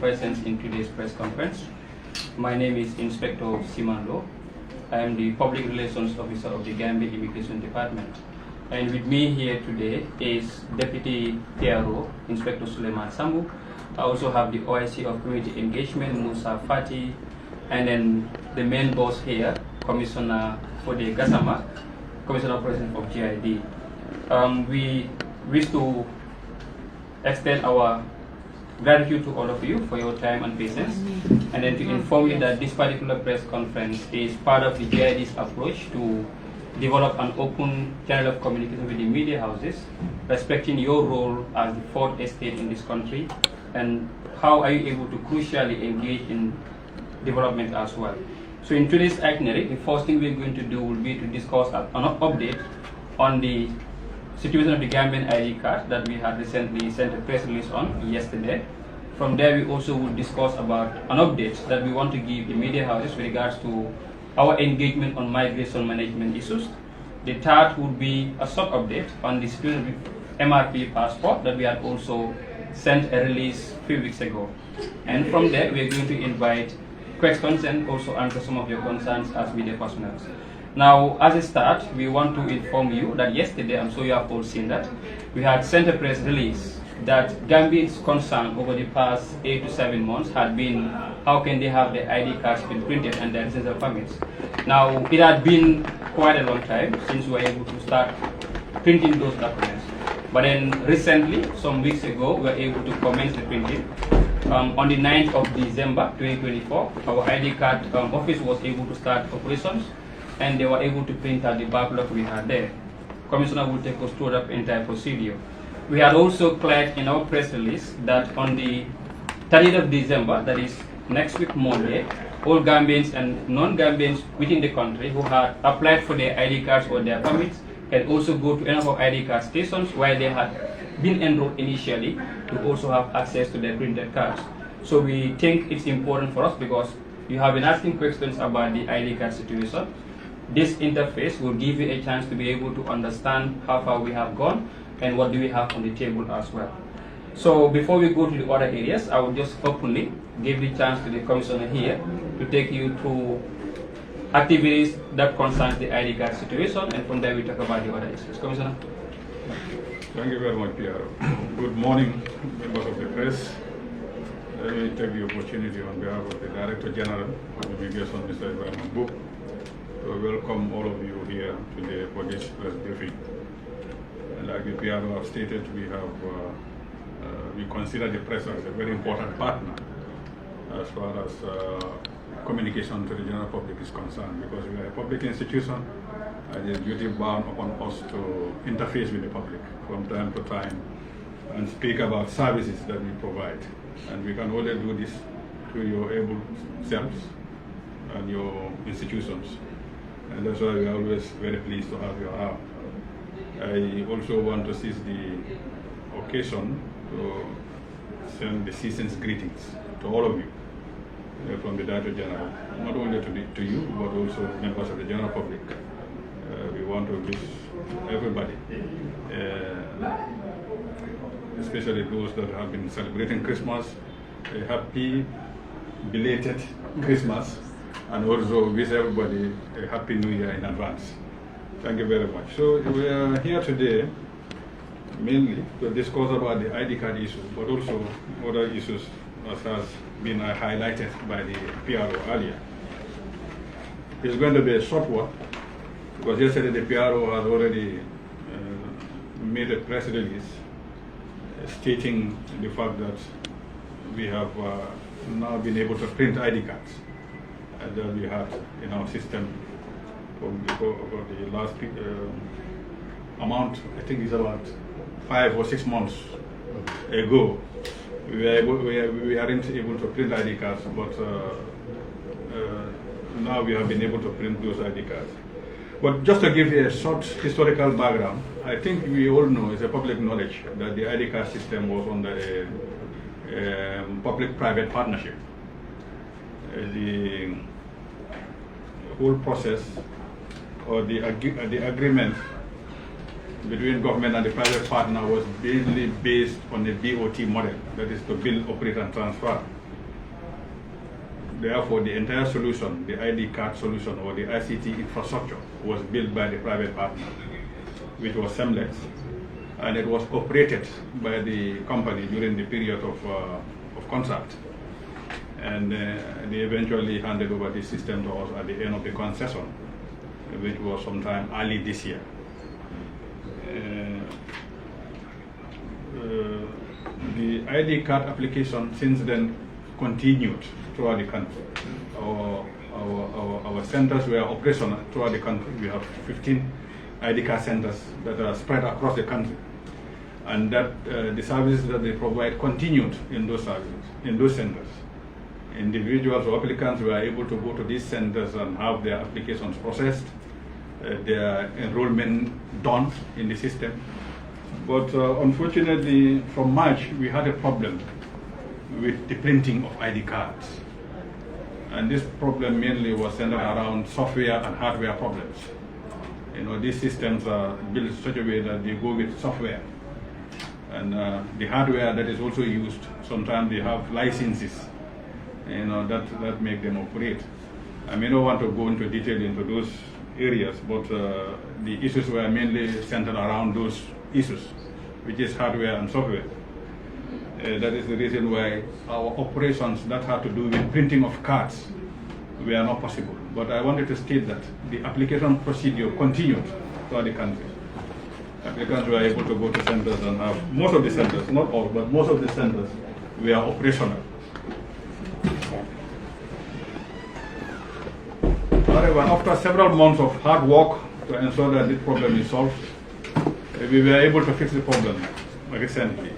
presence in today's press conference. My name is Inspector Simando. I am the Public Relations Officer of the Gambia Immigration Department. And with me here today is Deputy PRO, Inspector Suleiman Sambu. I also have the OIC of Community Engagement, Musa Fati, and then the main boss here, Commissioner Fode Gassama, Commissioner President of GID. We wish to extend our gratitude to all of you for your time and patience, and then to inform you that this particular press conference is part of the GID's approach to develop an open channel of communication with the media houses, respecting your role as the fourth estate in this country, and how are you able to crucially engage in development as well. So in today's itinerary, the first thing we're going to do will be to discuss an update on the situation of the Gambian ID card that we had recently sent a press release on yesterday. From there, we also will discuss about an update that we want to give the media houses with regards to our engagement on migration management issues. The third would be a short update on the situation of MRP passport that we had also sent a release a few weeks ago. And from there, we are going to invite questions and also answer some of your concerns as media personnel. Now, as a start, we want to inform you that yesterday, I'm sure you have all seen that, we had sent a press release that Gambia's concern over the past 8 to 7 months had been how can they have their ID cards been printed and their residential permits. Now, it had been quite a long time since we were able to start printing those documents. But then recently, some weeks ago, we were able to commence the printing. On the 9th of December 2024, our ID card office was able to start operations, and they were able to print out the backlog we had there. Commissioner will take us through that entire procedure. We had also cleared in our press release that on the 30th of December, that is next week Monday, all Gambians and non-Gambians within the country who had applied for their ID cards or their permits can also go to any of our ID card stations where they had been enrolled initially to also have access to their printed cards. So we think it's important for us because you have been asking questions about the ID card situation. This interface will give you a chance to be able to understand how far we have gone and what do we have on the table as well. So before we go to the other areas, I will just openly give the chance to the Commissioner here to take you through activities that concerns the ID card situation, and from there we talk about the other issues. Commissioner. Thank you very much, Pierre. Good morning, members of the press. Let me take the opportunity on behalf of the Director General of Immigration, Mr. Ibrahim Book, to welcome all of you here today for this press briefing. Like the PRO have stated, we consider the press as a very important partner as far as communication to the general public is concerned, because we are a public institution and it is duty bound upon us to interface with the public from time to time and speak about services that we provide. And we can only do this through your able selves and your institutions. And that's why we are always very pleased to have you around. I also want to seize the occasion to send the season's greetings to all of you from the Director General, not only to you, but also members of the general public. We want to wish everybody, especially those that have been celebrating Christmas, a happy belated Christmas, and also wish everybody a happy New Year in advance. Thank you very much. So we are here today mainly to discuss about the ID card issue, but also other issues as has been highlighted by the PRO earlier. It's going to be a short one because yesterday the PRO has already made a press release stating the fact that we have now been able to print ID cards that we had in our system for the last amount. I think it's about 5 or 6 months ago. We aren't able to print ID cards, but now we have been able to print those ID cards. But just to give you a short historical background, I think we all know, it's a public knowledge, that the ID card system was under a public-private partnership. The whole process or the agreement between government and the private partner was mainly based on the BOT model, that is to build, operate and transfer. therefore, the entire solution, the ID card solution or the ICT infrastructure, was built by the private partner, which was Semlex, and it was operated by the company during the period of contract. And they eventually handed over the system to us at the end of the concession, which was sometime early this year. The ID card application since then continued throughout the country. Our centers were operational throughout the country. We have 15 ID card centers that are spread across the country, and that the services that they provide continued in those services, in those centers. Individuals or applicants were able to go to these centers and have their applications processed, their enrollment done in the system. But unfortunately, from March, we had a problem with the printing of ID cards. And this problem mainly was centered around software and hardware problems. You know, these systems are built in such a way that they go with software. And the hardware that is also used, sometimes they have licenses, you know, that make them operate. I may not want to go into detail into those areas, but the issues were mainly centered around those issues, which is hardware and software. That is the reason why our operations that had to do with printing of cards were not possible. But I wanted to state that the application procedure continued throughout the country. Applicants were able to go to centers and have, most of the centers, not all, but most of the centers were operational. However, after several months of hard work to ensure that this problem is solved, we were able to fix the problem recently.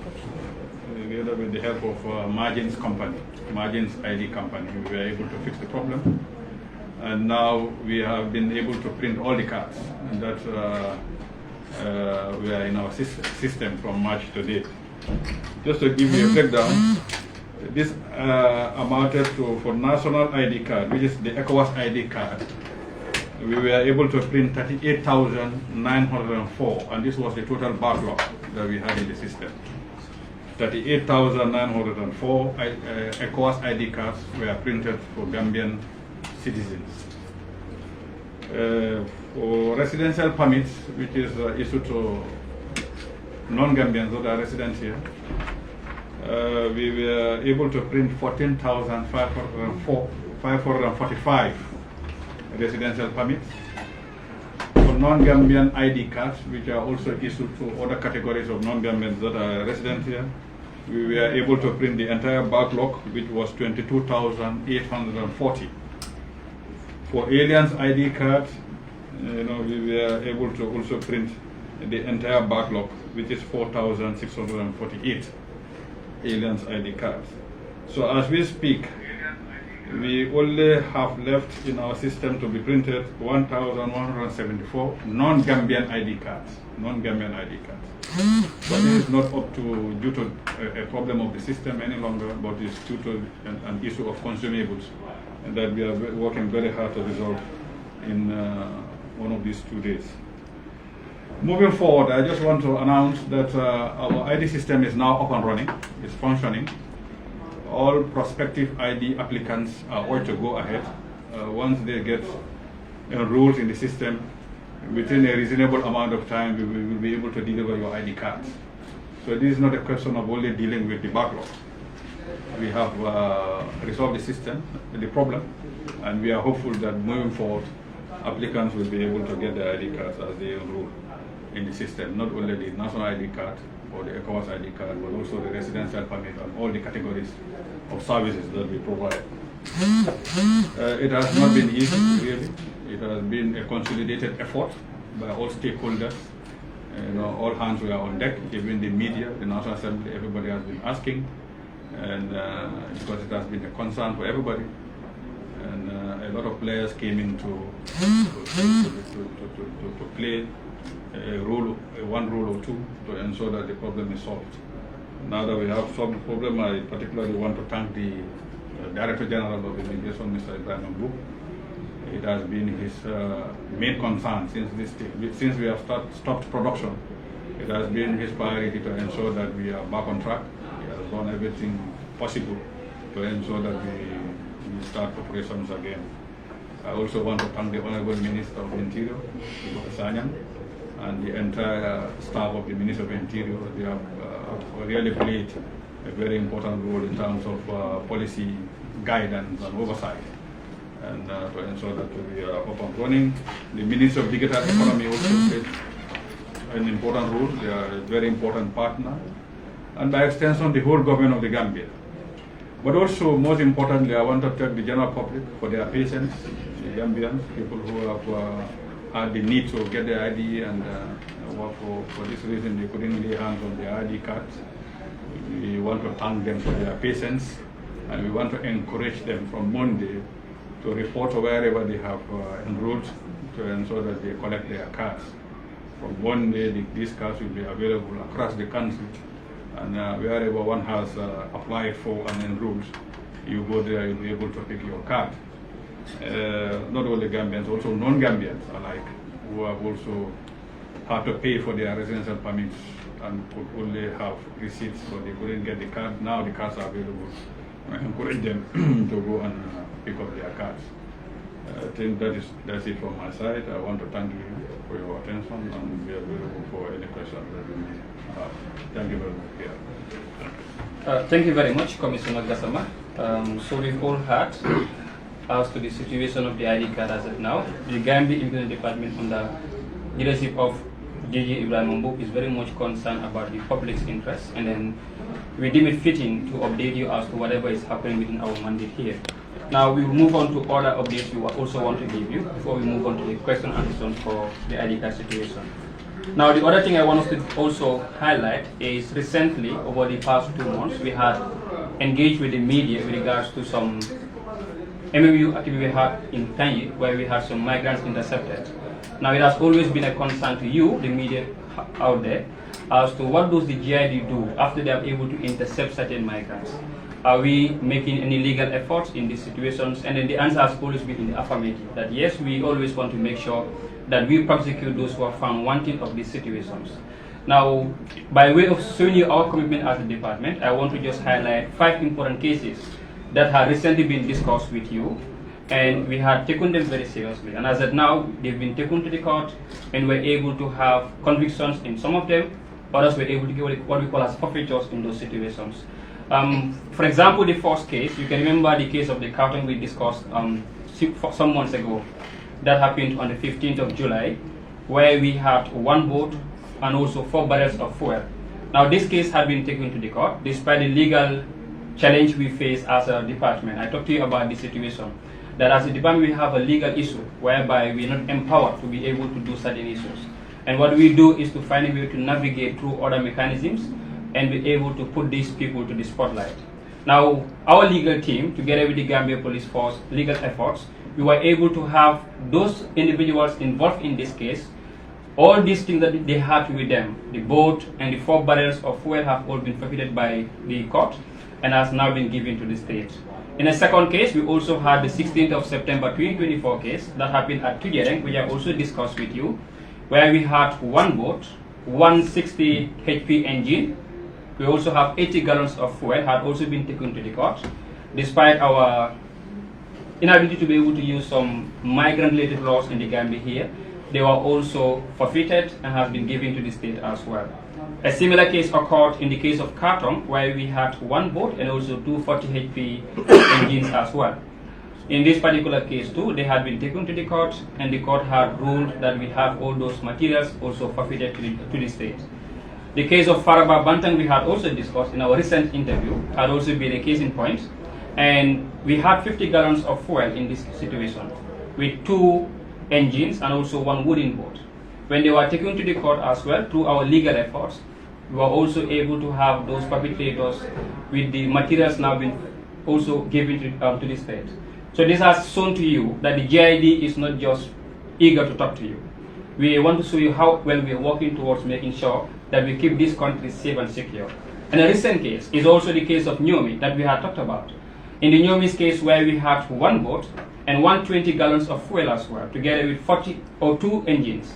Together with the help of Margins company, Margins ID company, we were able to fix the problem. And now we have been able to print all the cards that were in our system from March to date. Just to give you a breakdown, this amounted to, for national ID card, which is the ECOWAS ID card, we were able to print 38,904, and this was the total backlog that we had in the system. 38,904 ECOWAS ID cards were printed for Gambian citizens. For residential permits, which is issued to non-Gambians that are residents here, we were able to print 14,545 residential permits. For non-Gambian ID cards, which are also issued to other categories of non-Gambians that are residents here, we were able to print the entire backlog, which was 22,840. For aliens ID cards, we were able to also print the entire backlog, which is 4,648 aliens ID cards. So as we speak, we only have left in our system to be printed 1,174 non-Gambian ID cards. Non-Gambian ID cards. But this is not up to due to a problem of the system any longer, but it's due to an issue of consumables that we are working very hard to resolve in one of these 2 days. Moving forward, I just want to announce that our ID system is now up and running. It's functioning. All prospective ID applicants are all to go ahead. Once they get enrolled in the system, within a reasonable amount of time, we will be able to deliver your ID cards. So this is not a question of only dealing with the backlog. We have resolved the system, the problem, and we are hopeful that moving forward, applicants will be able to get their ID cards as they enroll in the system, not only the national ID card or the ECOWAS ID card, but also the residential permit and all the categories of services that we provide. It has not been easy, really. It has been a consolidated effort by all stakeholders. All hands were on deck, even the media, the National Assembly, everybody has been asking, and because it has been a concern for everybody. And a lot of players came in to play a role, one role or two, to ensure that the problem is solved. Now that we have solved the problem, I particularly want to thank the Director General of Immigration, Mr. Ibrahim. It has been his main concern since we have stopped production. It has been his priority to ensure that we are back on track. He has done everything possible to ensure that we we start operations again. I also want to thank the Honorable Minister of Interior, Dr. Sanyan, and the entire staff of the Ministry of Interior. They have really played a very important role in terms of policy guidance and oversight, and to ensure that we are up and running. The Ministry of Digital Economy also played an important role. They are a very important partner, and by extension, the whole government of the Gambia. But also, most importantly, I want to thank the general public for their patience, the Gambians, people who have had the need to get their ID and for this reason they couldn't lay hands on their ID cards. We want to thank them for their patience, and we want to encourage them from Monday to report wherever they have enrolled to ensure that they collect their cards. From Monday, these cards will be available across the country, and wherever one has applied for and enrolled, you go there, you'll be able to pick your card. Not only Gambians, also non-Gambians alike, who have also had to pay for their residential permits and could only have receipts, but they couldn't get the card. Now the cards are available. I encourage them to go and pick up their cards. I think that's it from my side. I want to thank you for your attention and be available for any questions that you may have. Thank you very much. Thank you very much, Commissioner Gassama. So we've all heard as to the situation of the ID card as of now. The Gambia Immigration Department under leadership of JJ Ibrahim Mbuk is very much concerned about the public's interest, and then we deem it fitting to update you as to whatever is happening within our mandate here. Now we will move on to other updates we also want to give you before we move on to the question and answer for the ID card situation. Now the other thing I want us to also highlight is recently, over the past 2 months, we had engaged with the media with regards to some MMU activity we had in Tanyi, where we had some migrants intercepted. Now it has always been a concern to you, the media out there, as to what does the GID do after they are able to intercept certain migrants. Are we making any legal efforts in these situations? And then the answer has always been in the affirmative, that yes, we always want to make sure that we prosecute those who are found wanting of these situations. Now, by way of showing you our commitment as a department, I want to just highlight 5 important cases that have recently been discussed with you, and we had taken them very seriously. And as of now, they've been taken to the court, and we're able to have convictions in some of them, others we're able to get what we call as forfeitures in those situations. For example, the first case, you can remember the case of the carton we discussed some months ago. That happened on the 15th of July, where we had 1 boat and also 4 barrels of fuel. Now this case had been taken to the court despite the legal challenge we face as a department. I talked to you about the situation, that as a department we have a legal issue whereby we are not empowered to be able to do certain issues. And what we do is to find a way to navigate through other mechanisms and be able to put these people to the spotlight. Now, our legal team, together with the Gambia Police Force legal efforts, we were able to have those individuals involved in this case. All these things that they had with them, the boat and the 4 barrels of fuel, have all been forfeited by the court and has now been given to the state. In a second case, we also had the 16th of September 2024 case that happened at Tujereng, which I also discussed with you, where we had 1 boat, 160 HP engine. We also have 80 gallons of fuel had also been taken to the court, despite our inability to be able to use some migrant-related laws in the Gambia here. They were also forfeited and have been given to the state as well. A similar case occurred in the case of Kartong, where we had 1 boat and also 2 40 HP engines as well. In this particular case too, they had been taken to the court, and the court had ruled that we have all those materials also forfeited to the state. The case of Faraba Bantang we had also discussed in our recent interview, had also been a case in point, and we had 50 gallons of fuel in this situation with 2 engines and also 1 wooden boat. When they were taken to the court as well, through our legal efforts, we were also able to have those perpetrators with the materials now been also given to the state. So this has shown to you that the GID is not just eager to talk to you. We want to show you how well we are working towards making sure that we keep this country safe and secure. And a recent case is also the case of Nyomi that we had talked about. In the Nyomi's case, where we had 1 boat and 120 gallons of fuel as well, together with 2 engines.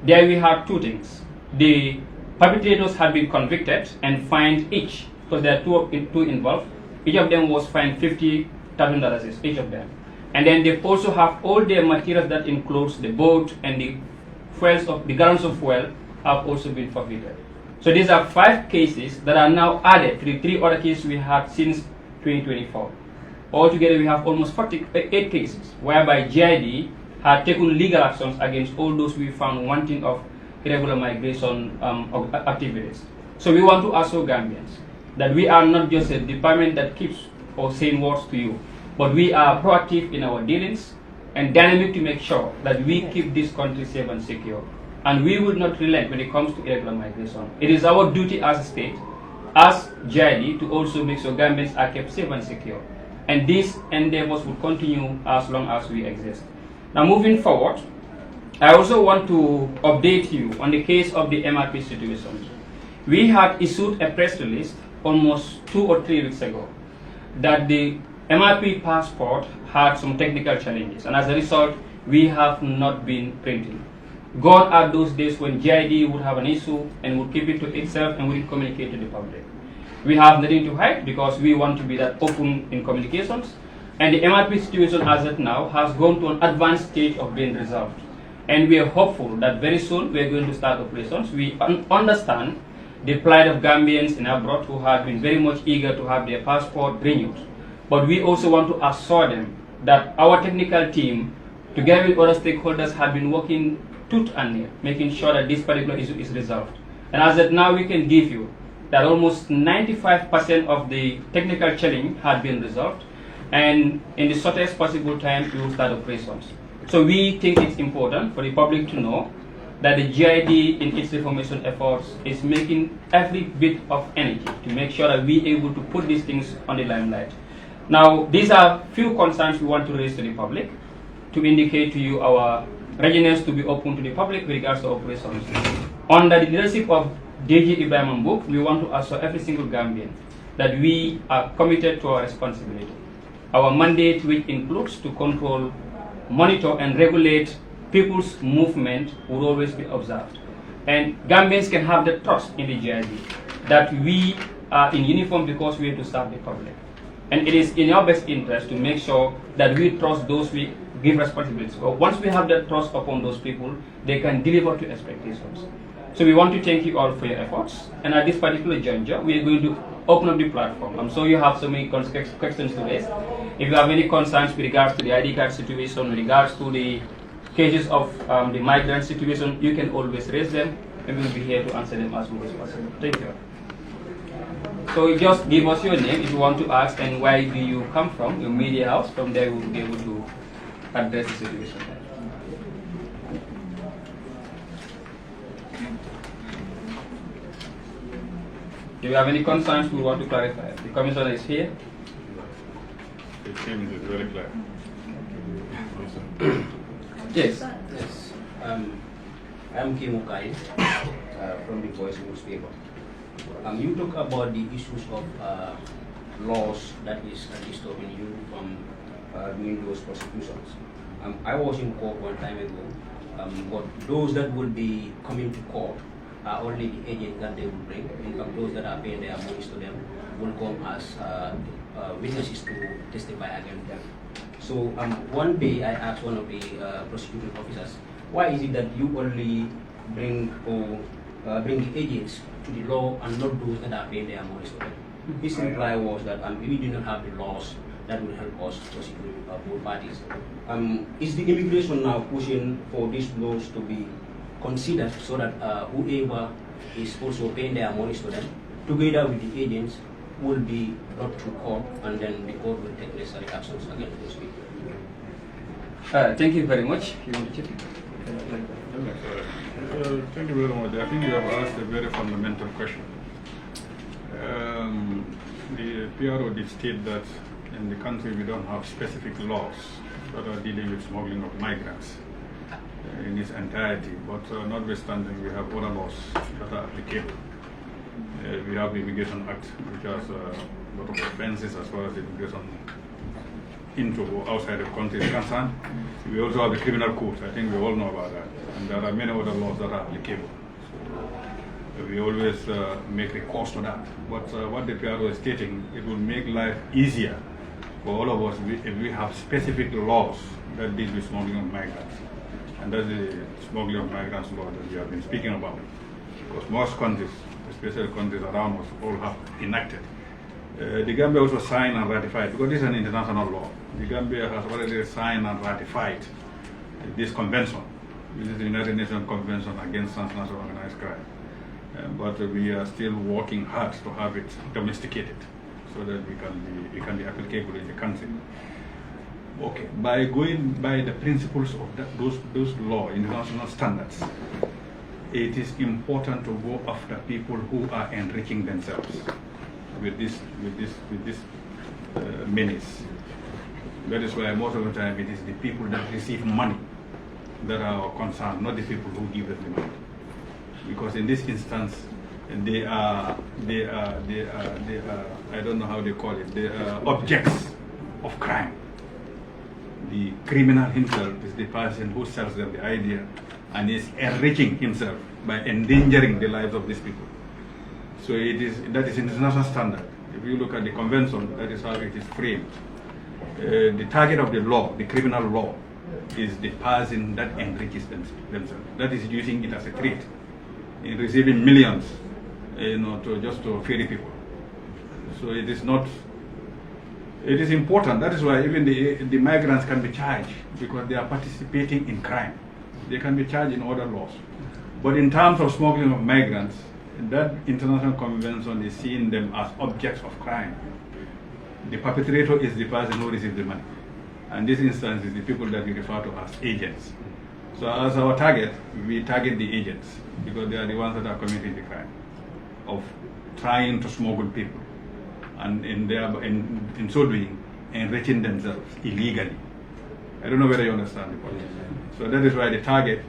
There we had 2 things. The perpetrators had been convicted and fined each, because there are two involved. Each of them was fined 50 $1,000 each of them. And then they also have all their materials that includes the boat and the fuels of the gallons of fuel have also been forfeited. So these are 5 cases that are now added to the 3 other cases we had since 2024. Altogether, we have almost 48 cases whereby GID had taken legal actions against all those we found wanting of irregular migration activities. So we want to assure Gambians that we are not just a department that keeps or saying words to you, but we are proactive in our dealings and dynamic to make sure that we keep this country safe and secure. And we will not relent when it comes to irregular migration. It is our duty as a state, as GID, to also make sure Gambians are kept safe and secure. And these endeavors will continue as long as we exist. Now moving forward, I also want to update you on the case of the MRP situation. We had issued a press release almost 2 or 3 weeks ago that the MRP passport had some technical challenges, and as a result, we have not been printing. Gone are those days when GID would have an issue and would keep it to itself and would communicate to the public. We have nothing to hide because we want to be that open in communications, and the MRP situation as of now has gone to an advanced stage of being resolved. And we are hopeful that very soon we are going to start operations. We understand the plight of Gambians in abroad who have been very much eager to have their passport renewed. But we also want to assure them that our technical team, together with other stakeholders, have been working tooth and nail, making sure that this particular issue is resolved. And as of now, we can give you that almost 95% of the technical challenge had been resolved, and in the shortest possible time, we will start operations. So we think it's important for the public to know that the GID in its reformation efforts is making every bit of energy to make sure that we are able to put these things on the limelight. Now, these are few concerns we want to raise to the public to indicate to you our readiness to be open to the public with regards to operations. Under the leadership of DG Ibrahim Mbuk, we want to assure every single Gambian that we are committed to our responsibility. Our mandate, which includes to control, monitor and regulate people's movement, will always be observed. And Gambians can have the trust in the GID that we are in uniform because we have to serve the public. And it is in our best interest to make sure that we trust those we give responsibilities. So once we have that trust upon those people, they can deliver to expectations. So we want to thank you all for your efforts. And at this particular juncture, we are going to open up the platform. I'm sure you have so many questions to raise. If you have any concerns with regards to the ID card situation, with regards to the cases of the migrant situation, you can always raise them, and we will be here to answer them as soon as possible. Thank you. So just give us your name if you want to ask, and where do you come from, your media house. From there, we will be able to address the situation. Do you have any concerns we want to clarify? The commissioner is here. It seems it's very clear. Yes. Yes. I'm Kimukai from the Voice newspaper. You talk about the issues of laws that is stopping you from doing those prosecutions. I was in court one time ago, but those that will be coming to court are only the agents that they will bring. In fact, those that are paying their monies to them will come as witnesses to testify against them. So one day I asked one of the prosecuting officers, why is it that you only bring the agents to the law and not those that are paying their monies to them? His reply was that we do not have the laws that will help us prosecute both parties. Is the immigration now pushing for these laws to be considered so that whoever is also paying their monies to them, together with the agents, will be brought to court, and then the court will take necessary actions against those people? Thank you very much. You want to check? Thank you very much. I think you have asked a very fundamental question. The PRO did state that in the country we don't have specific laws that are dealing with smuggling of migrants in its entirety, but notwithstanding, we have other laws that are applicable. We have the Immigration Act, which has a lot of offenses as far as immigration into or outside the country is concerned. We also have the criminal code. I think we all know about that. And there are many other laws that are applicable. So we always make recourse to that. But what the PRO is stating, it will make life easier for all of us, we have specific laws that deal with smuggling of migrants. And that's the smuggling of migrants law that we have been speaking about. Because most countries, especially countries around us, all have enacted. The Gambia also signed and ratified, because this is an international law. The Gambia has already signed and ratified this convention. This is the United Nations Convention Against Transnational Organized Crime. But we are still working hard to have it domesticated so that it can be applicable in the country. Okay, by going by the principles of those law, international standards, it is important to go after people who are enriching themselves with this menace. That is why most of the time it is the people that receive money that are concerned, not the people who give them the money. Because in this instance, they are I don't know how they call it, they are objects of crime. The criminal himself is the person who sells them the idea and is enriching himself by endangering the lives of these people. So that is international standard. If you look at the convention, that is how it is framed. The target of the law, the criminal law, is the person that enriches themselves. That is using it as a threat in receiving millions, to ferry people. So it is not. It is important. That is why even the migrants can be charged, because they are participating in crime. They can be charged in other laws. But in terms of smuggling of migrants, that international convention is seeing them as objects of crime. The perpetrator is the person who receives the money. And this instance is the people that we refer to as agents. So as our target, we target the agents, because they are the ones that are committing the crime of trying to smuggle people, and in so doing, enriching themselves illegally. I don't know whether you understand the point. So that is why the target,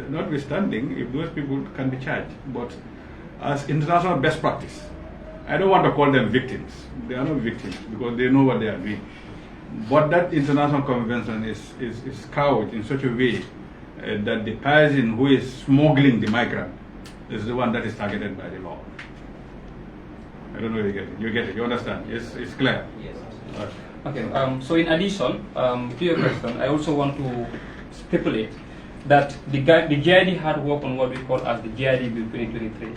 notwithstanding, if those people can be charged, but as international best practice, I don't want to call them victims. They are not victims, because they know what they are doing. But that international convention is couched in such a way that the person who is smuggling the migrant is the one that is targeted by the law. I don't know if you get it. You get it. You understand? It's clear. Yes. Okay. So in addition to your question, I also want to stipulate that the GID had worked on what we call as the GID Bill 2023.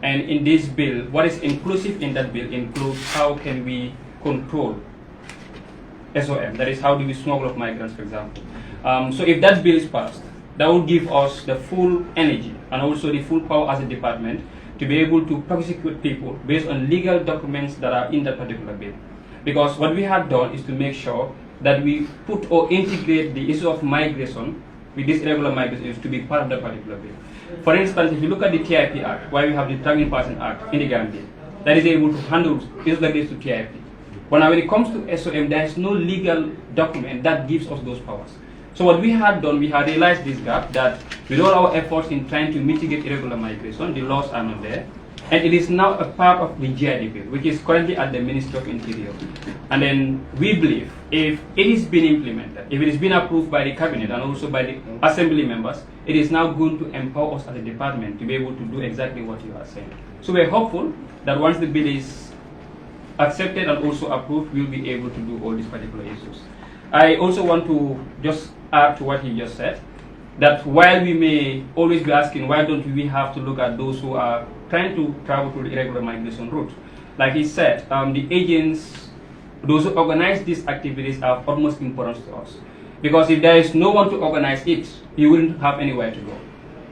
And in this bill, what is inclusive in that bill includes how can we control SOM, that is how do we smuggle of migrants, for example. So if that bill is passed, that will give us the full energy and also the full power as a department to be able to prosecute people based on legal documents that are in that particular bill. Because what we have done is to make sure that we put or integrate the issue of migration with this irregular migration is to be part of that particular bill. For instance, if you look at the TIP Act, where we have the Targeting Person Act in the Gambia, that is able to handle issues like this to TIP. But now when it comes to SOM, there is no legal document that gives us those powers. So what we had done, we had realized this gap, that with all our efforts in trying to mitigate irregular migration, the laws are not there. And it is now a part of the GID bill, which is currently at the Ministry of Interior. And then we believe if it is being implemented, if it is being approved by the cabinet and also by the assembly members, it is now going to empower us as a department to be able to do exactly what you are saying. So we're hopeful that once the bill is accepted and also approved, we'll be able to do all these particular issues. I also want to just add to what he just said, that while we may always be asking why don't we have to look at those who are trying to travel through the irregular migration route, like he said, the agents, those who organize these activities are of utmost importance to us. Because if there is no one to organize it, you wouldn't have anywhere to go.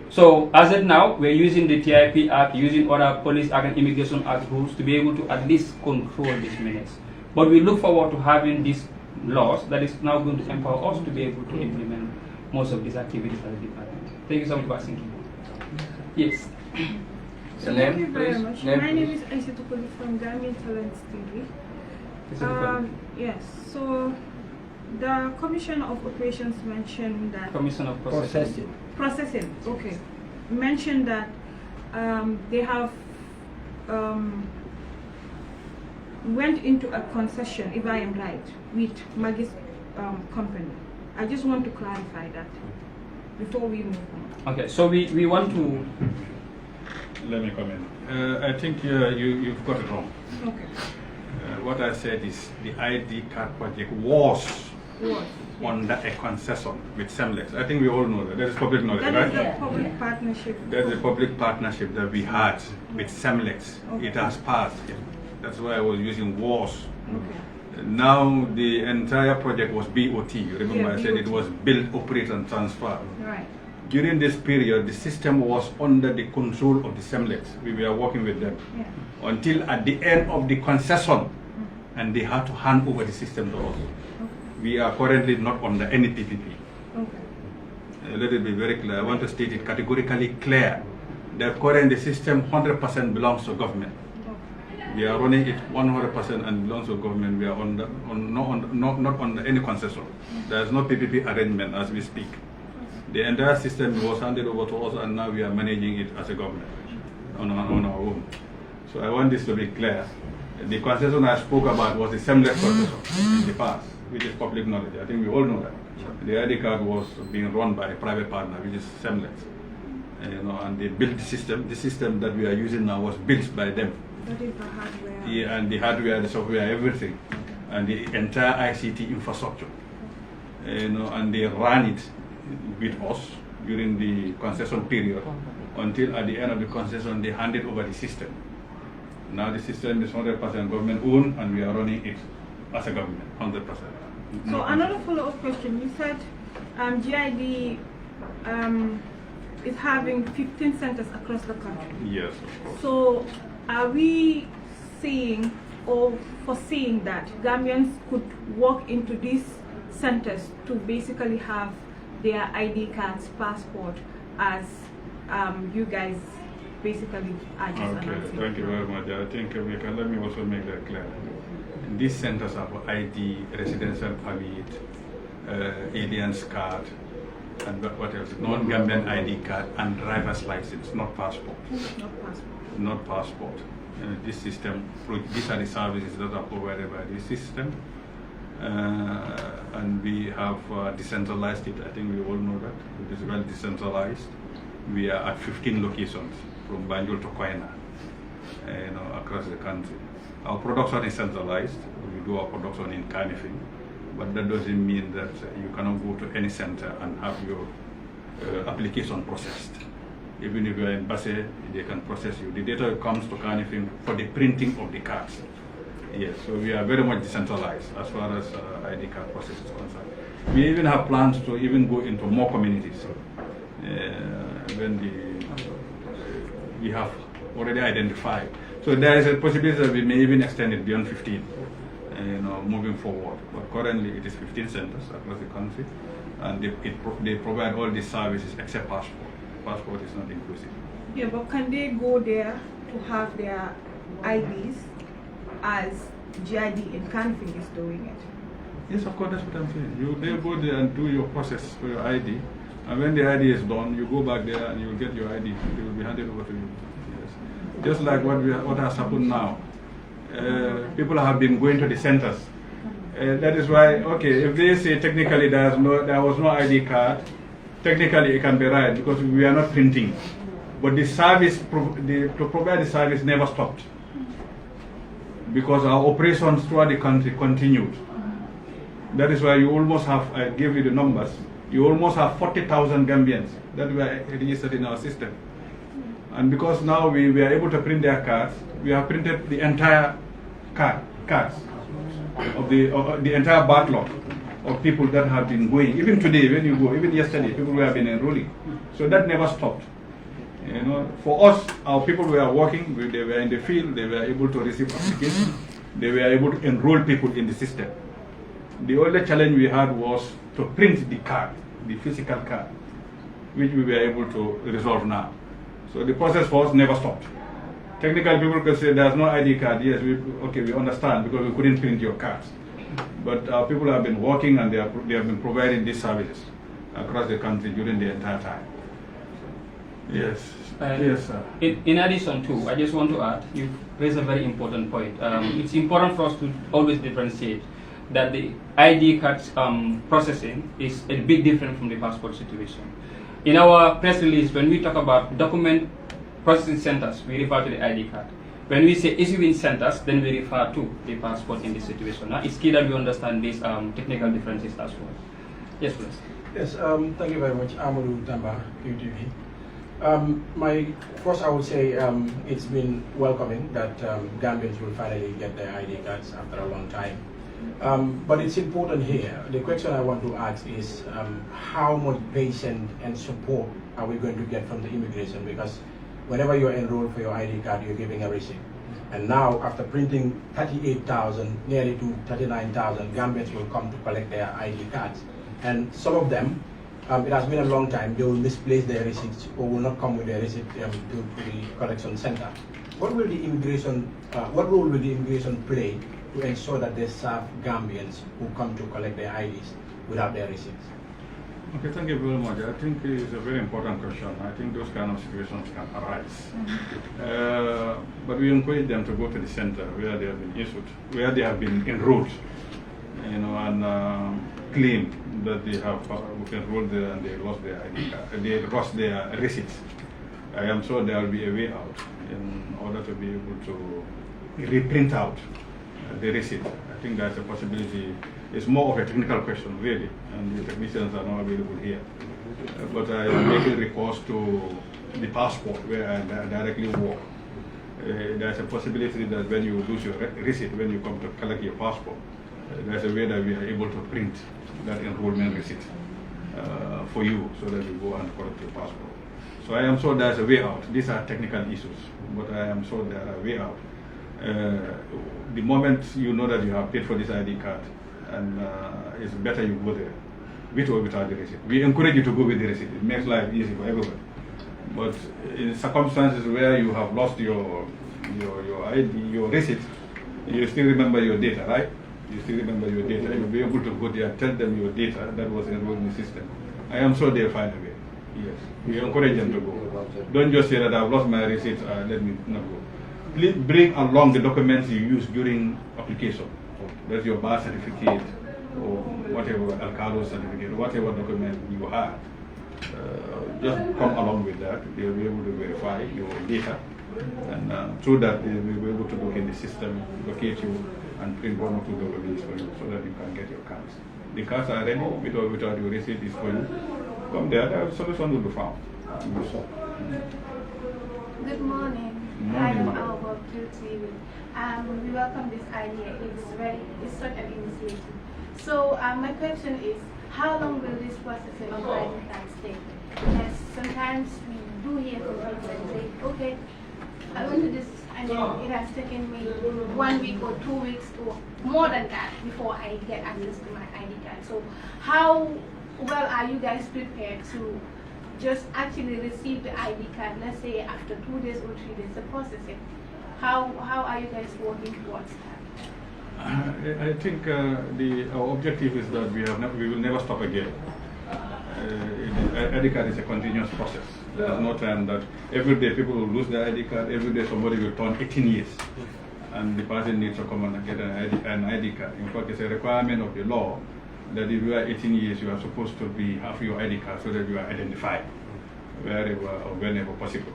So as of now, we're using the TIP Act, using other Police Act and Immigration Act rules to be able to at least control this menace. But we look forward to having these laws that is now going to empower us to be able to implement most of these activities as a department. Thank you so much for asking. Yes. So thank you very much. My name is Aisha Tukuli from Gambian Talents TV. Yes, so the Commission of Operations mentioned that... Commission of Processing. Processing, okay. Mentioned that they have went into a concession, if I am right, with Maggie's company. I just want to clarify that before we move on. Okay, so we want to... Let me comment. I think you've got it wrong. Okay. what I said is the ID card project was under a concession with Semlex. I think we all know that. That is public knowledge, That right? is the public partnership. That's the public partnership that we had with Semlex. Okay. It has passed. That's why I was using was. Okay. Now the entire project was BOT. You remember Yeah, I said it BOT. was build, operate and transfer. Right. During this period, the system was under the control of the Semlex. We were working with them Yeah. until at the end of the concession, and they had to hand over the system to us. We are currently not under any PPP. Okay. Let it be very clear. I want to state it categorically clear that currently the system 100% belongs to government. We are running it 100% and belongs to government. We are not under any concession. There is no PPP arrangement as we speak. The entire system was handed over to us, and now we are managing it as a government on our own. So I want this to be clear. The concession I spoke about was the Semlex concession in the past, which is public knowledge. I think we all know that. The ID card was being run by a private partner, which is Semlex. And they built the system. The system that we are using now was built by them. That is the hardware. Yeah, and the hardware, the software, everything, and the entire ICT infrastructure. And they ran it with us during the concession period until at the end of the concession they handed over the system. Now the system is 100% government owned, and we are running it as a government, 100%. So another follow-up question. You said GID is having 15 centers across the country. Yes, of course. So are we seeing or foreseeing that Gambians could walk into these centers to basically have their ID cards, passport, as you guys basically are just Okay, announcing? thank you very much. I think let me also make that clear. These centers are for ID, residential permit, aliens card, and what else? Non-Gambian ID card and driver's license, not passport. Not passport. Not passport. This system, these are the services that are provided by this system. And we have decentralized it. I think we all know that. It is well decentralized. We are at 15 locations from Banjul to Koina, across the country. Our production is centralized. We do our production in Kanifing, but that doesn't mean that you cannot go to any center and have your application processed. Even if you are in Basse, they can process you. The data comes to Kanifing for the printing of the cards. Yes, so we are very much decentralized as far as ID card process is concerned. We even have plans to even go into more communities. We have already identified. So there is a possibility that we may even extend it beyond 15, moving forward. But currently it is 15 centers across the country, and they provide all these services except passport. Passport is not inclusive. Yeah, but can they go there to have their IDs as GID in Kanifing is doing it? Yes, of course, that's what I'm saying. They go there and do your process for your ID, and when the ID is done, you go back there and you will get your ID. It will be handed over to you. Yes. Just like what has happened now. People have been going to the centers. That is why, okay, if they say technically there was no ID card, technically it can be right because we are not printing. But the service, to provide the service never stopped, because our operations throughout the country continued. That is why you almost have, I give you the numbers, you almost have 40,000 Gambians that were registered in our system. And because now we are able to print their cards, we have printed the entire cards of the entire backlog of people that have been going. Even today, when you go, even yesterday, people who have been enrolling. So that never stopped. For us, our people were working, they were in the field, they were able to receive applications, they were able to enroll people in the system. The only challenge we had was to print the card, the physical card, which we were able to resolve now. So the process for us never stopped. Technically, people could say there's no ID card. Yes, we understand because we couldn't print your cards. But our people have been working and they have been providing these services across the country during the entire time. Yes. Yes, sir. In addition to, I just want to add, you raised a very important point. It's important for us to always differentiate that the ID cards processing is a bit different from the passport situation. In our press release, when we talk about document processing centers, we refer to the ID card. When we say issuing centers, then we refer to the passport in this situation. Now, it's key that we understand these technical differences as well. Yes, please. Yes, thank you very much, Amadou Tamba, QTV. First I would say it's been welcoming that Gambians will finally get their ID cards after a long time. But it's important here. The question I want to ask is how much patience and support are we going to get from the immigration? Because whenever you're enrolled for your ID card, you're giving a receipt. And now, after printing 38,000, nearly to 39,000, Gambians will come to collect their ID cards. And some of them, it has been a long time, they will misplace their receipts or will not come with their receipt to the collection center. What will the immigration, what role will the immigration play to ensure that they serve Gambians who come to collect their IDs without their receipts? Okay, thank you very much. I think it's a very important question. I think those kind of situations can arise. But we encourage them to go to the center where they have been issued, where they have been enrolled, and claim that they have enrolled there and they lost their ID card, they lost their receipts. I am sure there will be a way out in order to be able to reprint out the receipt. I think that's a possibility. It's more of a technical question, really, and the technicians are not available here. But I am making recourse to the passport where I directly work. There's a possibility that when you lose your receipt, when you come to collect your passport, there's a way that we are able to print that enrollment receipt for you so that you go and collect your passport. So I am sure there's a way out. These are technical issues, but I am sure there are a way out. The moment you know that you have paid for this ID card, and it's better you go there, with or without the receipt. We encourage you to go with the receipt. It makes life easy for everyone. But in circumstances where you have lost your ID, your receipt, you still remember your data, right? You still remember your data. You'll be able to go there, tell them your data that was enrolled in the system. I am sure they'll find a way. Yes, we encourage them to go. Don't just say that I've lost my receipt, let me not go. Please bring along the documents you use during application. That's your birth certificate or whatever, Alcalo certificate, whatever document you have. Just come along with that. They'll be able to verify your data, and through that they'll be able to look in the system, locate you, and print one or two documents for you so that you can get your cards. The cards are ready, with or without your receipt is for you. Come there, the solution will be found. Good morning. I am Alba TV. We welcome this idea. It's such an initiative. So my question is, how long will this processing of ID cards take? Yes, sometimes we do hear from people and say, okay, I went to this and then it has taken me 1 week or 2 weeks or more than that before I get access to my ID card. So how well are you guys prepared to just actually receive the ID card, let's say after 2 days or 3 days, the processing? How are you guys working towards that? I think our objective is that we will never stop again. ID card is a continuous process. There's no time that every day people will lose their ID card, every day somebody will turn 18 years and the person needs to come and get an ID card. In fact, it's a requirement of the law that if you are 18 years, you are supposed to have your ID card so that you are identified wherever or whenever possible.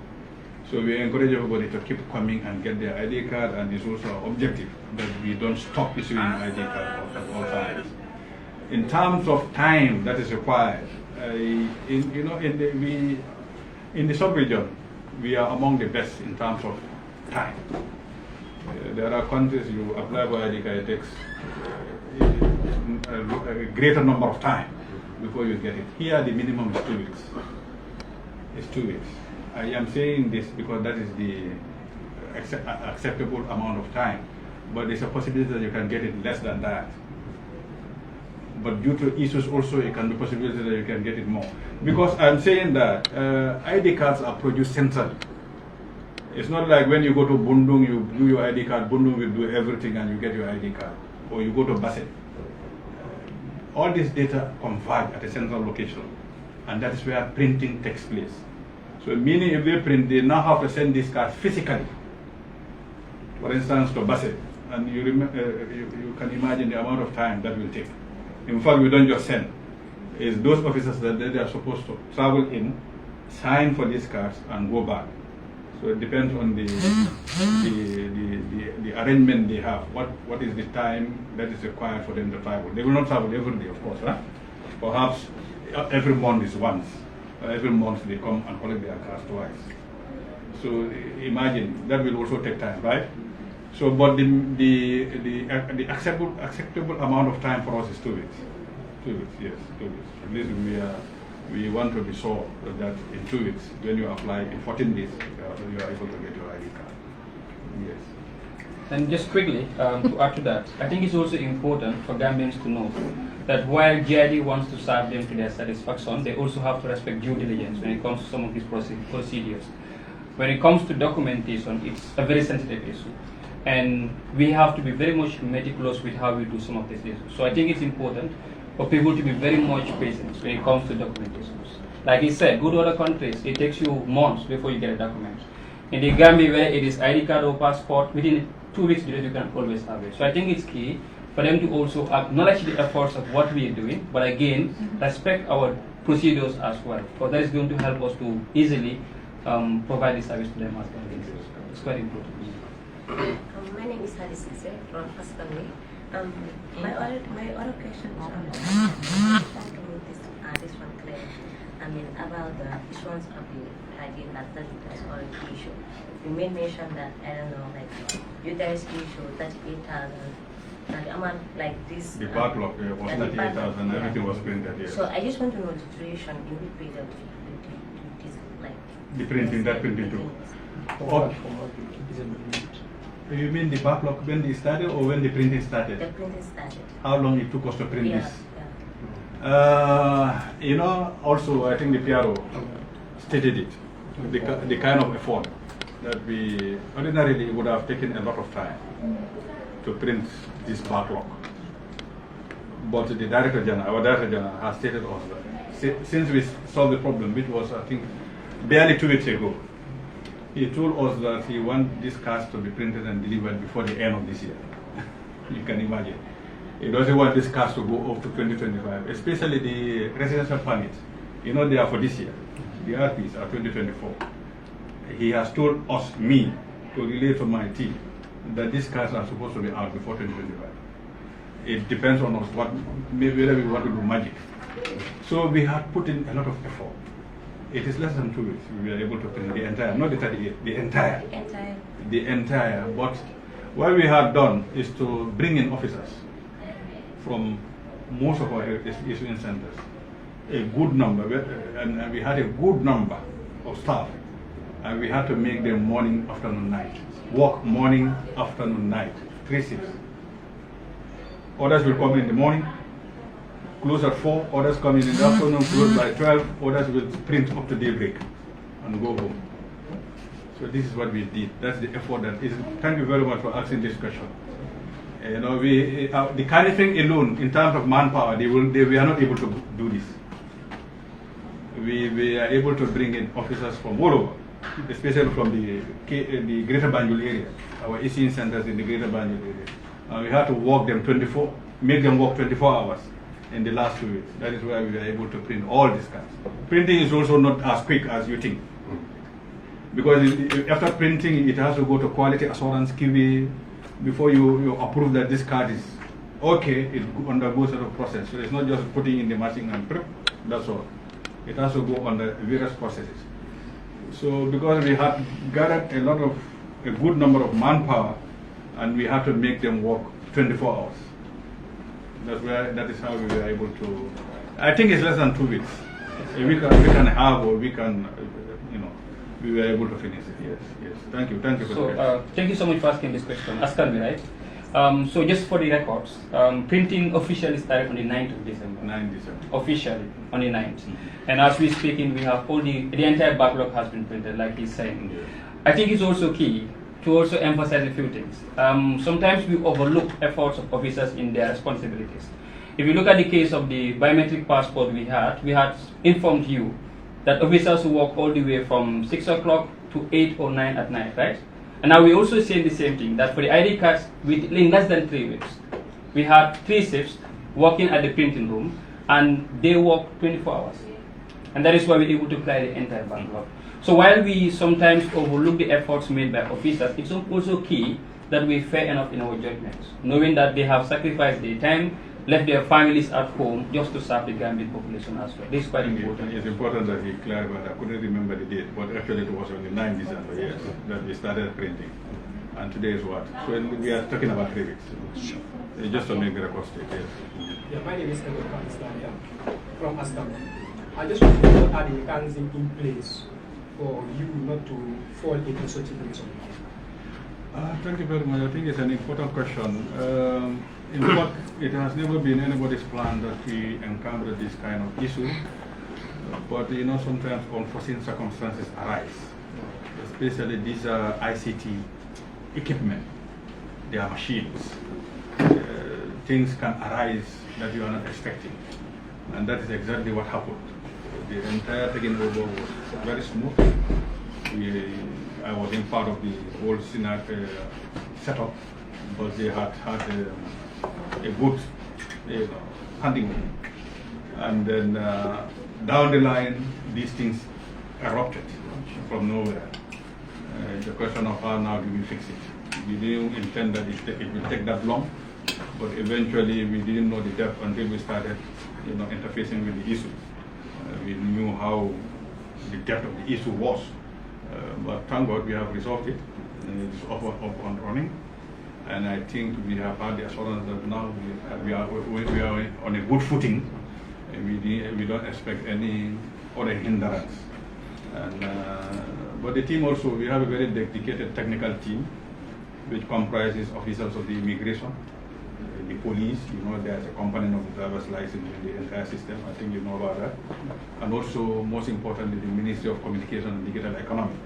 So we encourage everybody to keep coming and get their ID card, and it's also our objective that we don't stop issuing ID card at all times. In terms of time that is required, in the sub-region, we are among the best in terms of time. There are countries you apply for ID card, it takes a greater number of time before you get it. Here, the minimum is 2 weeks. It's 2 weeks. I am saying this because that is the acceptable amount of time, but there's a possibility that you can get it less than that. But due to issues also, it can be possibility that you can get it more. Because I'm saying that ID cards are produced centrally. It's not like when you go to Bundung, you do your ID card, Bundung will do everything and you get your ID card. Or you go to Basse. All this data converge at a central location, and that is where printing takes place. So meaning if they print, they now have to send this card physically, for instance, to Basse. And you can imagine the amount of time that will take. In fact, we don't just send. It's those officers that they are supposed to travel in, sign for these cards, and go back. So it depends on the arrangement they have. What is the time that is required for them to travel? They will not travel every day, of course. Huh? Perhaps every month is once. Every month they come and collect their cars twice. So imagine that will also take time, right? So, but the acceptable amount of time for us is 2 weeks. 2 weeks, yes, 2 weeks. At least we want to be sure that in 2 weeks, when you apply, in 14 days, you are able to get your ID card. Yes. And just quickly, to add to that, I think it's also important for Gambians to know that while GID wants to serve them to their satisfaction, they also have to respect due diligence when it comes to some of these procedures. When it comes to documentation, it's a very sensitive issue. And we have to be very much meticulous with how we do some of these issues. So I think it's important for people to be very much patient when it comes to documentation. Like he said, go to other countries, it takes you months before you get a document. In the Gambia, where it is ID card or passport, within 2 weeks you can always have it. So I think it's key for them to also acknowledge the efforts of what we are doing, but again, respect our procedures as well. Because that is going to help us to easily provide the service to them as well. It's quite important. My name is Hadis from Pascali. My other question is this one clear. I mean, about the issuance of the ID that is already issued. You may mention that, I don't know, like you guys issued 38,000. The amount like this. The backlog was 38,000, everything was printed here. So I just want to know the duration in which period this like. The printing, that printing too. Oh. You mean the backlog when it started or when the printing started? The printing started. How long it took us to print this? Yeah. You know, also I think the PRO stated it, the kind of effort that we ordinarily would have taken a lot of time to print this backlog. But the Director General, our Director General has stated also that since we solved the problem, which was I think barely 2 weeks ago, he told us that he wants these cards to be printed and delivered before the end of this year. You can imagine. He doesn't want these cards to go up to 2025, especially the residential permits. You know, they are for this year. The RPs are 2024. He has told us, me, to relay to my team, that these cards are supposed to be out before 2025. It depends on us whether we want to do magic. So we have put in a lot of effort. It is less than 2 weeks we were able to print the entire, not the 38, the entire. The entire. But what we have done is to bring in officers from most of our issuing centers, a good number, and we had a good number of staff, and we had to make them morning, afternoon, night. Work morning, afternoon, night, 3 shifts. Others will come in the morning, close at 4, others come in the afternoon, close by 12, others will print up to daybreak and go home. So this is what we did. That's the effort that is. Thank you very much for asking this question. You know, the kind of thing alone, in terms of manpower, we are not able to do this. We are able to bring in officers from all over, especially from the Greater Banjul area, our issuing centers in the Greater Banjul area. We had to make them work 24 hours in the last 2 weeks. That is why we were able to print all these cards. Printing is also not as quick as you think. Because after printing, it has to go to quality assurance QA before you approve that this card is okay. It undergoes a process. So it's not just putting in the machine and prep, that's all. It has to go under various processes. So because we had gathered a good number of manpower, and we had to make them work 24 hours. That is how we were able to. I think it's less than 2 weeks. A week and a half, or we can, we were able to finish it. Yes. Thank you for the question. Thank you so much for asking this question. Askan me, right? So just for the records, printing officially started on the 9th of December. 9th December. Officially on the 9th. We have all the entire backlog has been printed, like he's saying. Yes. I think it's also key to also emphasize a few things. Sometimes we overlook efforts of officers in their responsibilities. If you look at the case of the biometric passport we had informed you that officers who work all the way from 6 o'clock to 8 or 9 at night, right? And now we also say the same thing, that for the ID cards, in less than 3 weeks, we had 3 shifts working at the printing room, and they work 24 hours. And that is why we're able to clear the entire backlog. So while we sometimes overlook the efforts made by officers, it's also key that we fair enough in our judgments, knowing that they have sacrificed their time, left their families at home just to serve the Gambian population as well. This is quite important. It's important that we clarify. I couldn't remember the date, but actually it was on the 9th December, yes, that we started printing. And today is what? So we are talking about 3 weeks. Sure. Just to make the record straight, yes. Yeah, my name is Edward Pakistania from Astam. I just want to know what are the mechanisms in place for you not to fall into such a situation. Thank you very much. I think it's an important question. In fact, it has never been anybody's plan that we encounter this kind of issue. But you know, sometimes unforeseen circumstances arise, especially these ICT equipment. They are machines. Things can arise that you are not expecting, and that is exactly what happened. The entire taking over was very smooth. I was in part of the whole setup, but they had a good handling. And then down the line, these things erupted from nowhere. The question of how now do we fix it? We didn't intend that it will take that long, but eventually we didn't know the depth until we started interfacing with the issue. We knew how the depth of the issue was. But thank God we have resolved it. It's up and running. And I think we have had the assurance that now we are on a good footing. We don't expect any other hindrance. But the team also, we have a very dedicated technical team which comprises officers of the immigration, the police, there's a component of the driver's license in the entire system. I think you know about that. And also, most importantly, the Ministry of Communication and Digital Economy.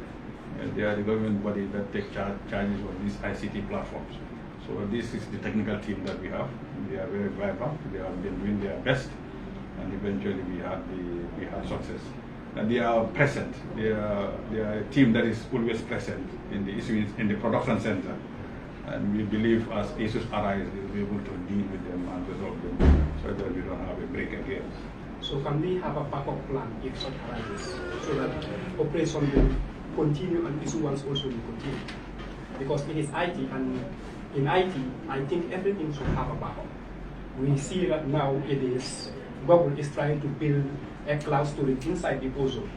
They are the government body that take charges of these ICT platforms. So this is the technical team that we have. They are very vibrant. They have been doing their best, and eventually we had success. And they are present. They are a team that is always present in the issues in the production center. And we believe as issues arise, we will be able to deal with them and resolve them so that we don't have a break again. So can we have a backup plan if such arises so that operation will continue and issue ones also will continue? Because it is IT, and in IT, I think everything should have a backup. We see that now it is, Google is trying to build a cloud storage inside the ozone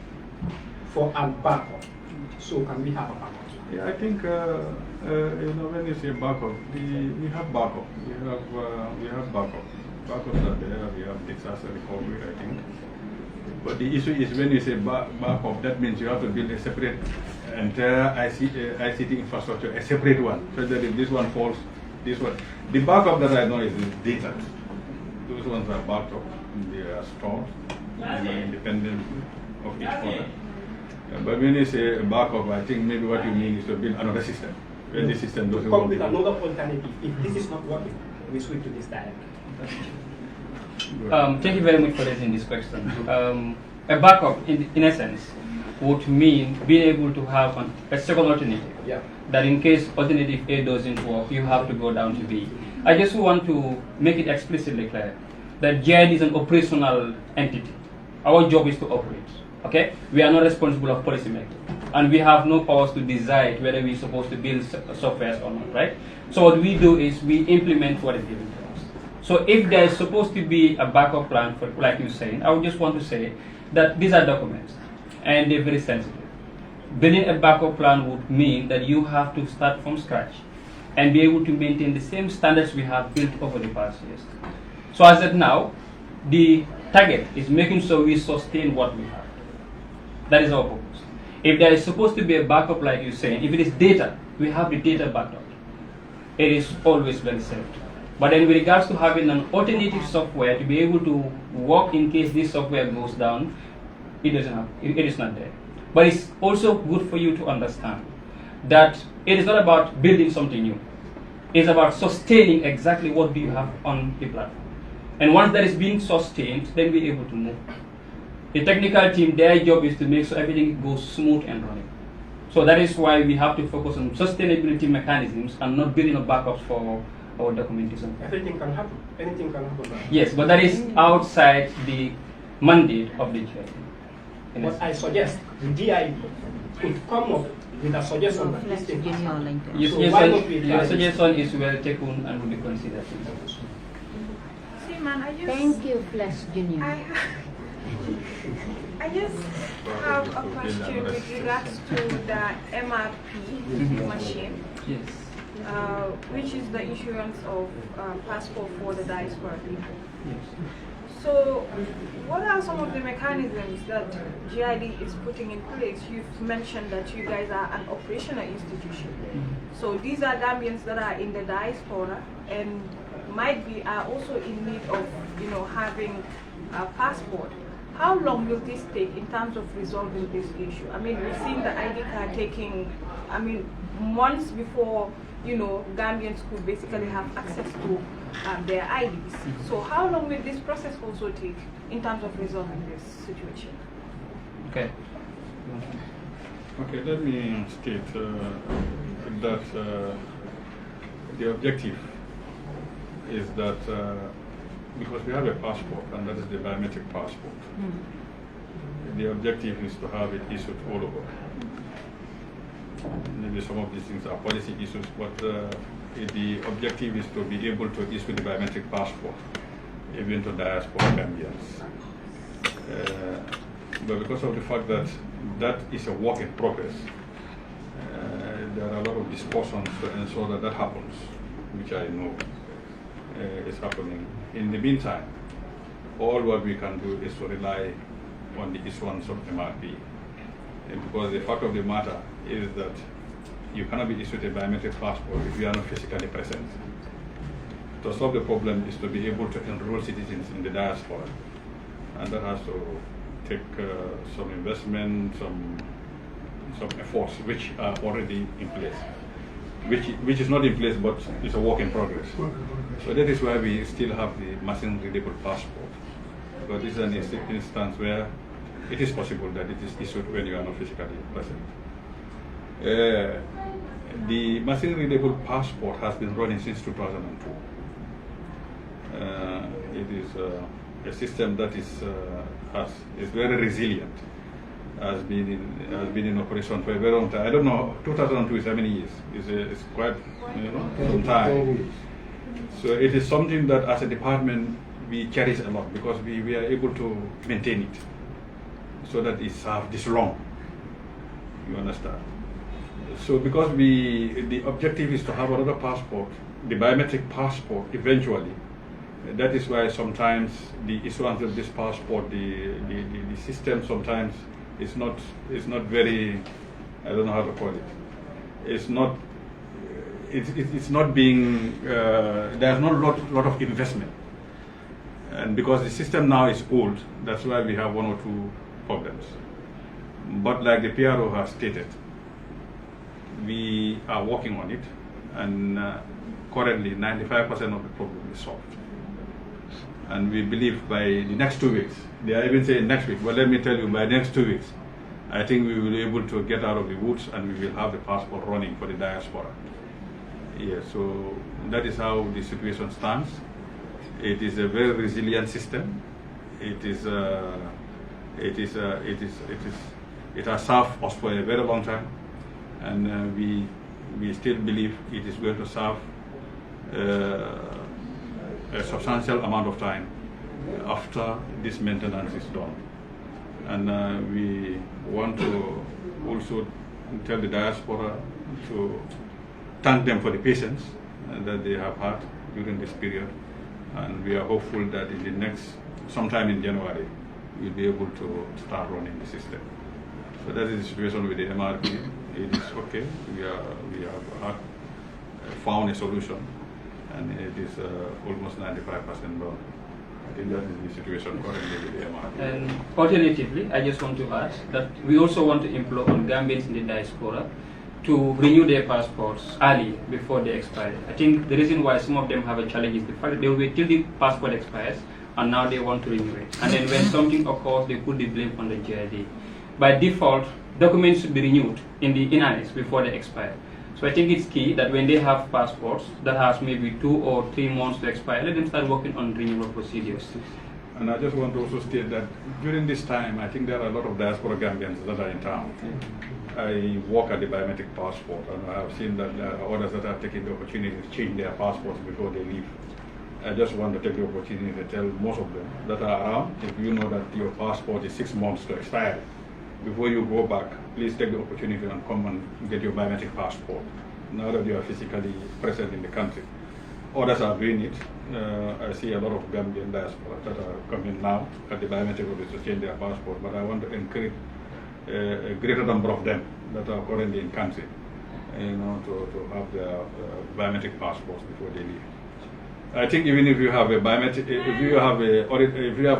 for a backup. So can we have a backup? Yeah, I think when you say backup, we have backup. We have backup. Backups are there. We have disaster recovery, I think. But the issue is when you say backup, that means you have to build a separate entire ICT infrastructure, a separate one, so that if this one falls, this one. The backup that I know is the data. Those ones are backed up. They are stored independently of each other. But when you say backup, I think maybe what you mean is to build another system. When the system doesn't work. With another alternative. If this is not working, we switch to this direction. Thank you very much for raising this question. A backup, in essence, would mean being able to have a second alternative. Yeah. That in case alternative A doesn't work, you have to go down to B. I just want to make it explicitly clear that GID is an operational entity. Our job is to operate. Okay? We are not responsible of policy making, and we have no powers to decide whether we're supposed to build software or not, right? So what we do is we implement what is given to us. So if there is supposed to be a backup plan, for, like you're saying, I would just want to say that these are documents, and they're very sensitive. Building a backup plan would mean that you have to start from scratch and be able to maintain the same standards we have built over the past years. So as of now, the target is making sure we sustain what we have. That is our purpose. If there is supposed to be a backup, like you're saying, if it is data, we have the data backed up. It is always very safe. But then with regards to having an alternative software to be able to work in case this software goes down, it doesn't have, it is not there. But it's also good for you to understand that it is not about building something new. It's about sustaining exactly what do you have on the platform. And once that is being sustained, then we're able to move. The technical team, their job is to make sure everything goes smooth and running. So that is why we have to focus on sustainability mechanisms and not building a backups for our documentation. Everything can happen. Anything can happen. Yes, but that is outside the mandate of the GID. But I suggest the GID could come up with a suggestion that this thing has happened. Your suggestion is well taken and will be considered. See, man, Thank you, Flesh Junior. I just have a question with regards to the MRP machine. Yes. Which is the issuance of passport for the diaspora people. Yes. So, what are some of the mechanisms that GID is putting in place? You've mentioned that you guys are an operational institution. So these are Gambians that are in the diaspora and are also in need of, having a passport. How long will this take in terms of resolving this issue? I mean, we've seen the ID card taking, months before, Gambians could basically have access to their IDs. So how long will this process also take in terms of resolving this situation? Okay. Okay, let me state that the objective is that because we have a passport, and that is the biometric passport, the objective is to have it issued all over. Maybe some of these things are policy issues, but the objective is to be able to issue the biometric passport even to diaspora Gambians. But because of the fact that that is a work in progress, there are a lot of discussions to ensure that that happens, which I know is happening. In the meantime, all what we can do is to rely on the issuance of MRP. Because the fact of the matter is that you cannot be issued a biometric passport if you are not physically present. To solve the problem is to be able to enroll citizens in the diaspora, and that has to take some investment, some efforts which are already in place, which is not in place but is a work in progress. So that is why we still have the machine readable passport, because this is an instance where it is possible that it is issued when you are not physically present. The machine readable passport has been running since 2002. It is a system that is very resilient. Has been in operation for a very long time. I don't know. 2002 is how many years? It's quite some time. So it is something that, as a department, we cherish a lot because we are able to maintain it so that it serves this long. You understand? So because the objective is to have another passport, the biometric passport, eventually. That is why sometimes the issuance of this passport, the system sometimes is not very, I don't know how to call it. It's not being, there's not a lot of investment. And because the system now is old, that's why we have one or two problems. But like the PRO has stated, we are working on it, and currently 95% of the problem is solved. And we believe by the next 2 weeks, they are even saying next week, but let me tell you, by next 2 weeks, I think we will be able to get out of the woods and we will have the passport running for the diaspora. Yeah, so that is how the situation stands. It is a very resilient system. It has served us for a very long time, and we still believe it is going to serve a substantial amount of time after this maintenance is done. And we want to also tell the diaspora to thank them for the patience that they have had during this period. And we are hopeful that in the next, sometime in January, we'll be able to start running the system. So that is the situation with the MRP. It is okay. We have found a solution, and it is almost 95% done. I think that is the situation currently with the MRP. And alternatively, I just want to add that we also want to implore on Gambians in the diaspora to renew their passports early before they expire. I think the reason why some of them have a challenge is the fact that they will wait till the passport expires and now they want to renew it. And then when something occurs, they put the blame on the GID. By default, documents should be renewed in annexes before they expire. So I think it's key that when they have passports that has maybe 2 or 3 months to expire, let them start working on renewal procedures. And I just want to also state that during this time, I think there are a lot of diaspora Gambians that are in town. I work at the biometric passport, and I have seen that there are others that are taking the opportunity to change their passports before they leave. I just want to take the opportunity to tell most of them that are around, if you know that your passport is 6 months to expire, before you go back, please take the opportunity and come and get your biometric passport, now that you are physically present in the country. Others are doing it. I see a lot of Gambian diaspora that are coming now at the biometric office to change their passport, but I want to encourage a greater number of them that are currently in country, to have their biometric passports before they leave. I think even if you have a biometric, if you have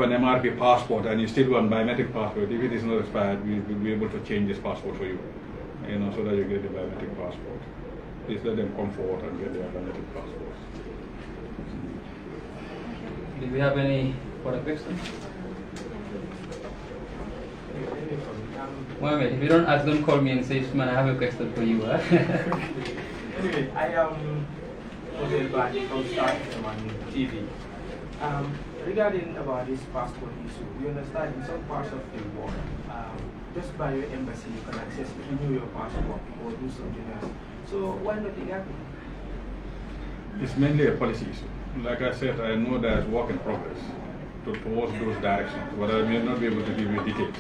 an MRP passport and you still want biometric passport, if it is not expired, we will be able to change this passport for you, so that you get the biometric passport. Please let them come forward and get their biometric passports. Do we have any further questions? Mohammed, if you don't ask, don't call me and say, man, I have a question for you. Huh? Anyway, I am Hotel Badi from Star TV. Regarding about this passport issue, we understand in some parts of the world, just by your embassy you can access renew your passport or do something else. So why not in Gambia? It's mainly a policy issue. Like I said, I know there's work in progress towards those directions, but I may not be able to give you details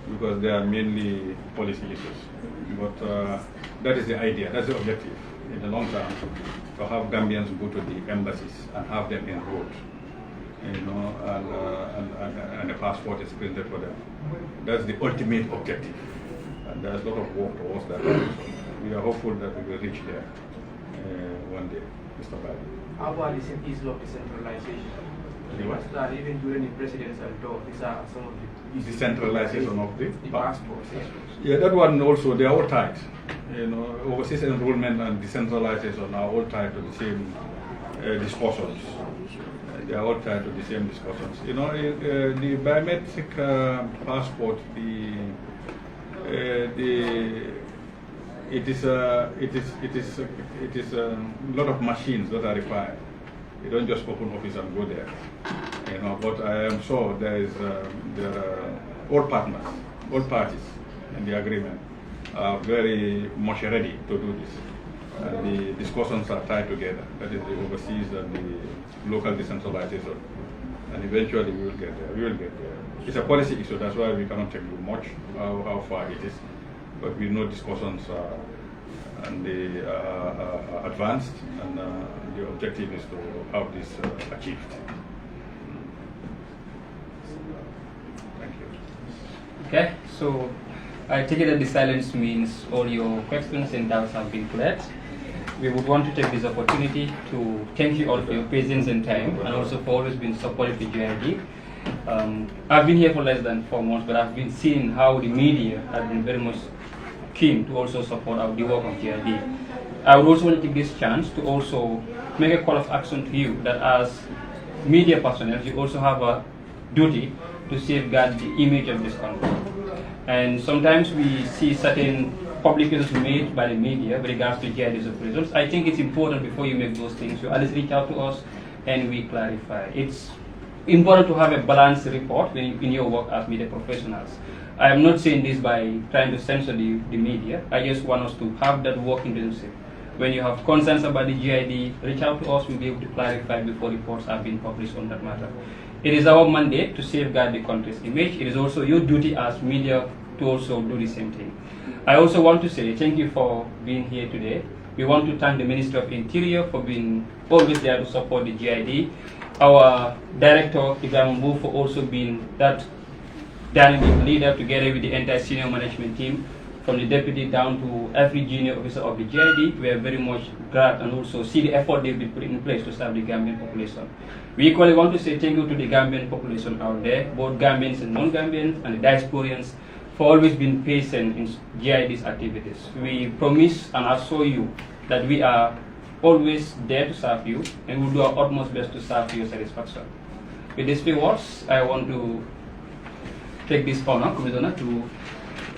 because they are mainly policy issues. But that is the idea, that's the objective in the long term, to have Gambians go to the embassies and have them enrolled, and the passport is printed for them. That's the ultimate objective, and there's a lot of work towards that. We are hopeful that we will reach there one day, Mr. Biden. How about this issue of decentralization? That even during the presidential talk, these are some of the decentralization of the passports. Yeah, that one also, they are all tied. Overseas enrollment and decentralization are all tied to the same discussions. They are all tied to the same discussions. The biometric passport, it is a lot of machines that are required. You don't just open office and go there, But I am sure there are all partners, all parties in the agreement are very much ready to do this. The discussions are tied together. That is the overseas and the local decentralization, and eventually we will get there. We will get there. It's a policy issue. That's why we cannot tell you much how far it is. But we know discussions and they are advanced, and the objective is to have this achieved. Thank you. Okay, so I take it that the silence means all your questions and doubts have been cleared. We would want to take this opportunity to thank you all for your patience and time, and also for always being supportive to GID. I've been here for less than 4 months, but I've been seeing how the media has been very much keen to also support the work of GID. I would also want to take this chance to also make a call of action to you that as media personnel, you also have a duty to safeguard the image of this country. And sometimes we see certain publications made by the media with regards to GID's operations. I think it's important before you make those things, you at least reach out to us and we clarify. It's important to have a balanced report in your work as media professionals. I am not saying this by trying to censor the media. I just want us to have that working relationship. When you have concerns about the GID, reach out to us, we'll be able to clarify before reports have been published on that matter. It is our mandate to safeguard the country's image. It is also your duty as media to also do the same thing. I also want to say thank you for being here today. We want to thank the Ministry of Interior for being always there to support the GID. Our Director, Ibrahim Mbu, for also being that dynamic leader together with the entire senior management team, from the deputy down to every junior officer of the GID. We are very much glad and also see the effort they've been putting in place to serve the Gambian population. We equally want to say thank you to the Gambian population out there, both Gambians and non-Gambians and the diasporians, for always being patient in GID's activities. We promise and assure you that we are always there to serve you, and we'll do our utmost best to serve your satisfaction. With these few words, I want to take this honor, Commissioner, to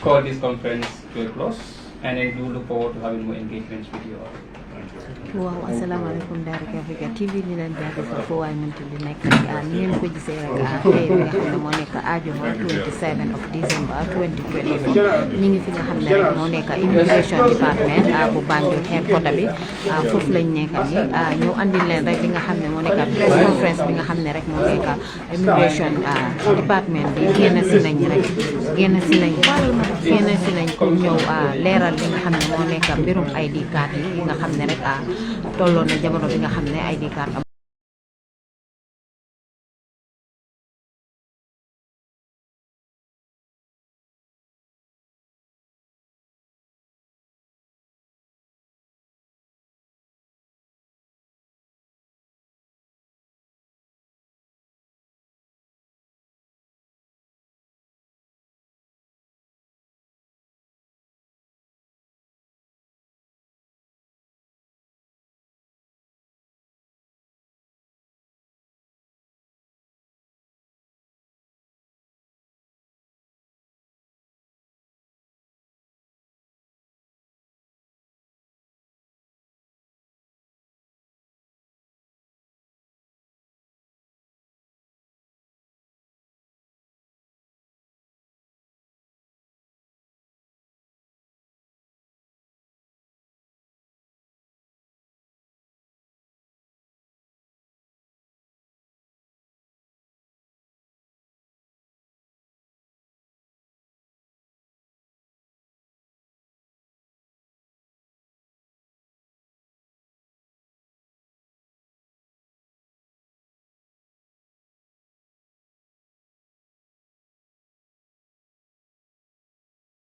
call this conference to a close, and then we look forward to having more engagements with you all. Thank you. waaw asalaamaaleykum Daarika Africa TV di leen jaajëfal foo waay mënti di nekk rek ni ngeen ko gisee rek tey bi nga xam ne moo nekk àjjuma 27 of December 2024 ñu ngi fi nga xam ne rek moo nekk immigration department bu Banjul headquarter bi foofu lañ nekk ni ñu andil leen rek li nga xam ne moo nekk press conference bi nga xam ne rek moo nekk immigration department bi génn si nañ pour ñëw leeral li nga xam ne moo nekk mbirum ID card yi nga xam ne rek tolloon na jamono bi nga xam ne ID card am